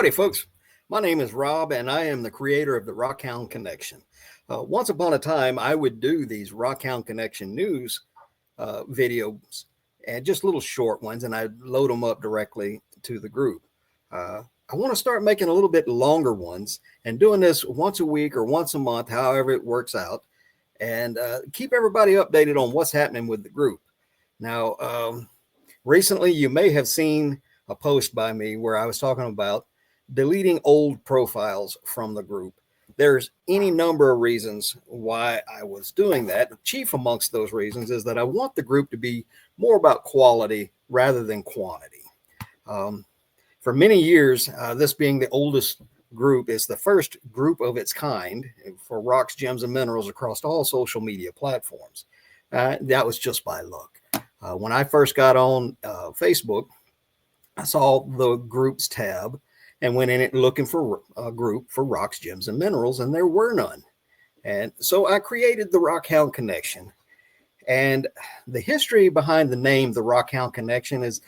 Howdy, folks. My name is Rob, and I am the creator of the Rockhound Connection. Once upon a time, I would do these Rockhound Connection news videos, and just little short ones, and I'd load them up directly to the group. I want to start making a little bit longer ones and doing this once a week or once a month, however it works out, and keep everybody updated on what's happening with the group. Now, recently, you may have seen a post by me where I was talking about deleting old profiles from the group. There's any number of reasons why I was doing that. Chief amongst those reasons is that I want the group to be more about quality rather than quantity. For many years, this being the oldest group, is the first group of its kind for rocks, gems, and minerals across all social media platforms. That was just by luck. When I first got on Facebook, I saw the groups tab and went in it looking for a group for rocks, gems, and minerals, and there were none. And so I created the Rockhound Connection. And the history behind the name, the Rockhound Connection, is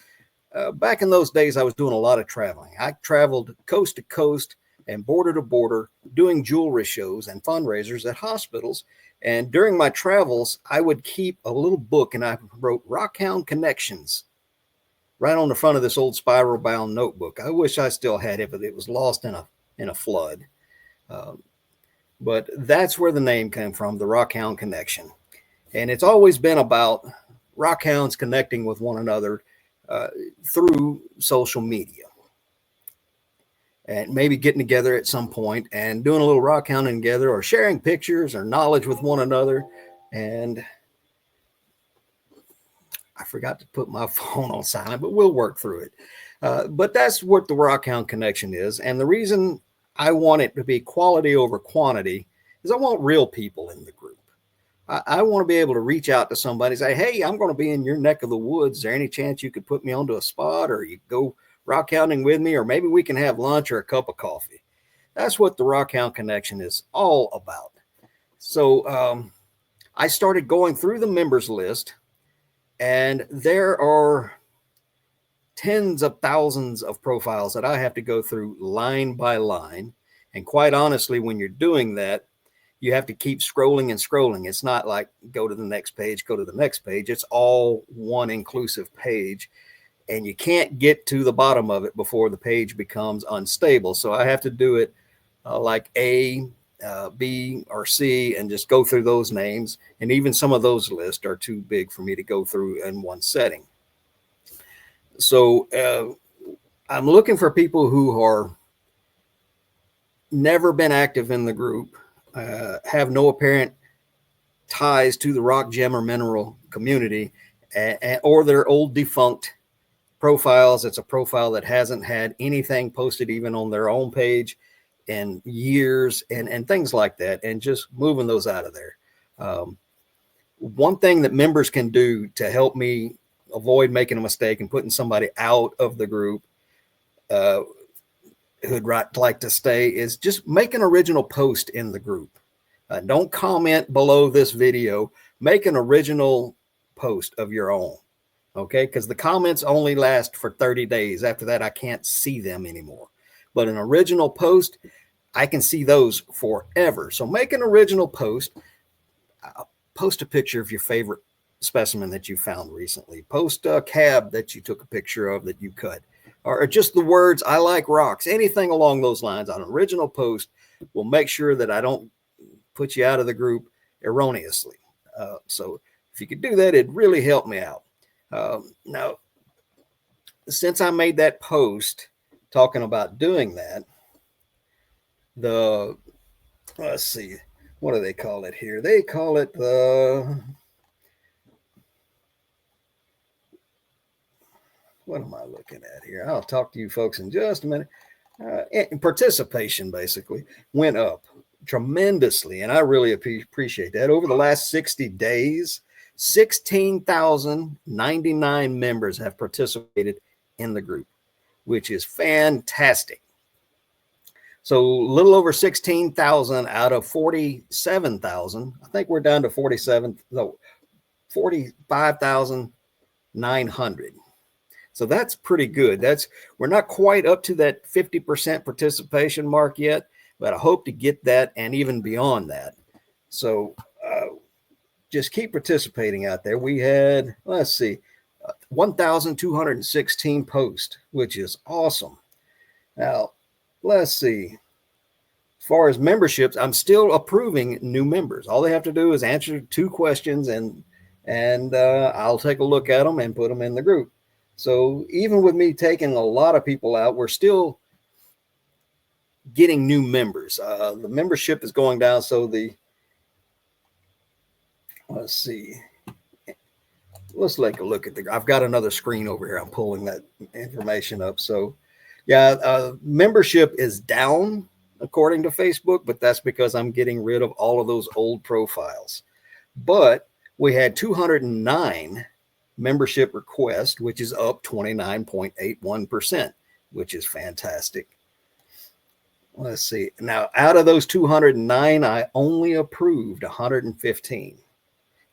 back in those days, I was doing a lot of traveling. I traveled coast to coast and border to border doing jewelry shows and fundraisers at hospitals. And during my travels, I would keep a little book, and I wrote Rockhound Connections right on the front of this old spiral bound notebook. I wish I still had it, but it was lost in a flood. But that's where the name came from, the Rockhound Connection. And it's always been about rockhounds connecting with one another through social media. And maybe getting together at some point and doing a little rockhounding together, or sharing pictures or knowledge with one another. And I forgot to put my phone on silent, but we'll work through it. But that's what the Rockhound Connection is. And the reason I want it to be quality over quantity is I want real people in the group. I want to be able to reach out to somebody and say, hey, I'm going to be in your neck of the woods. Is there any chance you could put me onto a spot, or you go rockhounding with me, or maybe we can have lunch or a cup of coffee? That's what the Rockhound Connection is all about. So I started going through the members list, and there are tens of thousands of profiles that I have to go through line by line. And quite honestly, when you're doing that, you have to keep scrolling and scrolling. It's not like go to the next page, go to the next page. It's all one inclusive page. And you can't get to the bottom of it before the page becomes unstable. So I have to do it like A, B, or C, and just go through those names. And even some of those lists are too big for me to go through in one setting. So I'm looking for people who are never been active in the group, have no apparent ties to the rock, gem, or mineral community, or their old defunct profiles. It's a profile that hasn't had anything posted even on their own page in years, and things like that, and just moving those out of there. One thing that members can do to help me avoid making a mistake and putting somebody out of the group who'd like to stay is just make an original post in the group. Don't comment below this video. Make an original post of your own. Okay, because the comments only last for 30 days. After that, I can't see them anymore. But an original post, I can see those forever. So make an original post. Post a picture of your favorite specimen that you found recently. Post a cab that you took a picture of that you cut. Or just the words, I like rocks. Anything along those lines on an original post will make sure that I don't put you out of the group erroneously. So if you could do that, it'd really help me out. Now, since I made that post talking about doing that, let's see, what do they call it here? They call it what am I looking at here? I'll talk to you folks in just a minute. Participation basically went up tremendously, and I really appreciate that. Over the last 60 days, 16,099 members have participated in the group, which is fantastic. So a little over 16,000 out of 47,000. I think we're down to 45,900. So that's pretty good. We're not quite up to that 50% participation mark yet, but I hope to get that and even beyond that. So just keep participating out there. We had, let's see, 1,216 posts, which is awesome. Now, let's see. As far as memberships, I'm still approving new members. All they have to do is answer 2 questions, and I'll take a look at them and put them in the group. So even with me taking a lot of people out, we're still getting new members. The membership is going down. So let's see. Let's take a look at I've got another screen over here. I'm pulling that information up. So yeah, membership is down according to Facebook, but that's because I'm getting rid of all of those old profiles. But we had 209 membership requests, which is up 29.81%, which is fantastic. Let's see. Now, out of those 209, I only approved 115.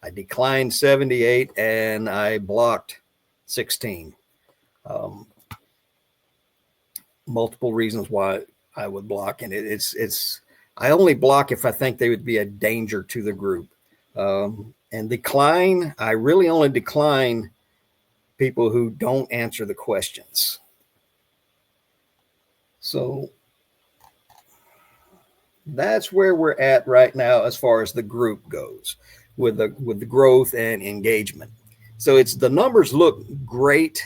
I declined 78 and I blocked 16. Multiple reasons why I would block, and I only block if I think they would be a danger to the group. And decline, I really only decline people who don't answer the questions. So that's where we're at right now as far as the group goes with the growth and engagement. So the numbers look great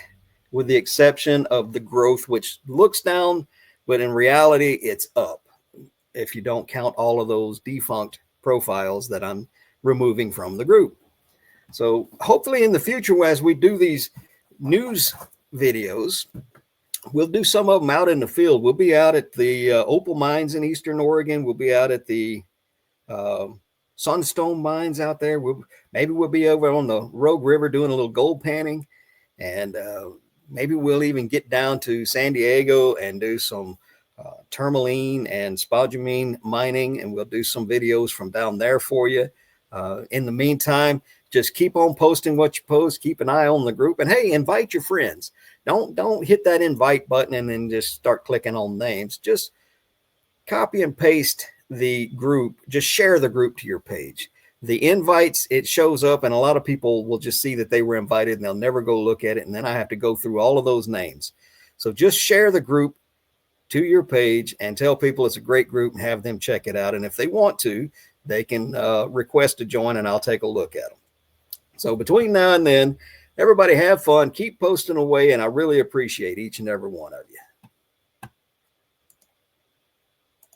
with the exception of the growth, which looks down, but in reality, it's up if you don't count all of those defunct profiles that I'm removing from the group. So hopefully in the future, as we do these news videos, we'll do some of them out in the field. We'll be out at the opal mines in Eastern Oregon. We'll be out at the Sunstone mines out there. Maybe we'll be over on the Rogue River doing a little gold panning, and maybe we'll even get down to San Diego and do some tourmaline and spodumene mining, and we'll do some videos from down there for you. In the meantime, just keep on posting what you post. Keep an eye on the group, and hey, invite your friends. Don't hit that invite button and then just start clicking on names. Just copy and paste the group. Just share the group to your page. The invites, it shows up, and a lot of people will just see that they were invited and they'll never go look at it. And then I have to go through all of those names. So just share the group to your page and tell people it's a great group and have them check it out. And if they want to, they can request to join and I'll take a look at them. So between now and then, everybody have fun, keep posting away, and I really appreciate each and every one of you.